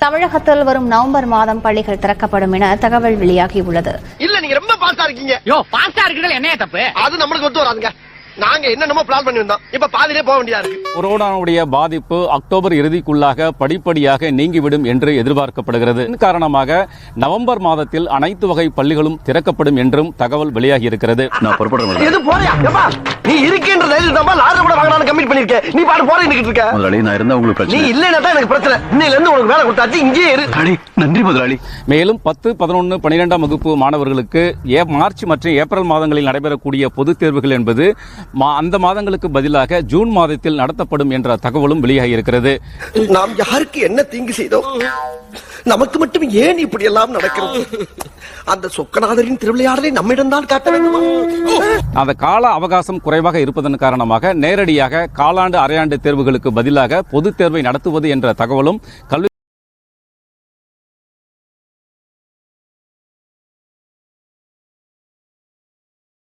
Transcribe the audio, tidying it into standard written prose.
தமிழகத்தில் வரும் நவம்பர் மாதம் பள்ளிகள் திறக்கப்படும் என தகவல் வெளியாகியுள்ளது. இல்ல நீங்க ரொம்ப பாஸ்டா இருக்கீங்க. பாஸ்டா இருக்கிறது என்ன தப்பு? அது நம்மளுக்கு ஒத்து வராதுங்க. நாங்க என்னென்னமோ பிளான் பண்ணி வந்தோம். இப்ப பாதியிலே போக வேண்டியதா இருக்கு. கொரோனாவுடைய பாதிப்பு அக்டோபர் இறுதிக்குள்ளாக படிப்படியாக நீங்கிவிடும் என்று எதிர்பார்க்கப்படுகிறது. இதன் காரணமாக நவம்பர் மாதத்தில் அனைத்து வகை பள்ளிகளும் திறக்கப்படும் என்றும் தகவல் வெளியாகி இருக்கிறது. நான் புறப்படுறேன். எது போறியா? நீ இருக்கின்ற தைரியம் தான் லாரி கூட வாங்கலாம்னு கமிட் பண்ணிருக்க. நீ பாட்டு போறேன்னு இருக்க. முதலாளி நான் இருந்தா உங்களுக்கு நீ பிரச்சனை. இல்லைன்னா தான் எனக்கு பிரச்சனை. இன்னையில இருந்து உனக்கு வேலை கொடுத்தாச்சு, இங்கேயே இரு. நன்றி முதலாளி. மேலும் 10, 11, 12ஆம் வகுப்பு மாணவர்களுக்கு மார்ச் மற்றும் ஏப்ரல் மாதங்களில் நடைபெறக்கூடிய பொதுத் தேர்வுகள் என்பது அந்த மாதங்களுக்கு பதிலாக ஜூன் மாதத்தில் நடத்தப்படும் என்ற தகவலும் வெளியாகி இருக்கிறது. நாம் யாருக்கு என்ன தீங்கு செய்தோம்? நமக்கு மட்டும் ஏன் இப்படி எல்லாம் நடக்கிறது? அந்த சொக்கநாதரின் திருவிளையாடலை நம்மிடம்தான் காட்ட வேண்டுமா? அந்த கால அவகாசம் குறைவாக இருப்பதன் காரணமாக நேரடியாக காலாண்டு அரையாண்டு தேர்வுகளுக்கு பதிலாக பொதுத் தேர்வை நடத்துவது என்ற தகவலும் கல்வி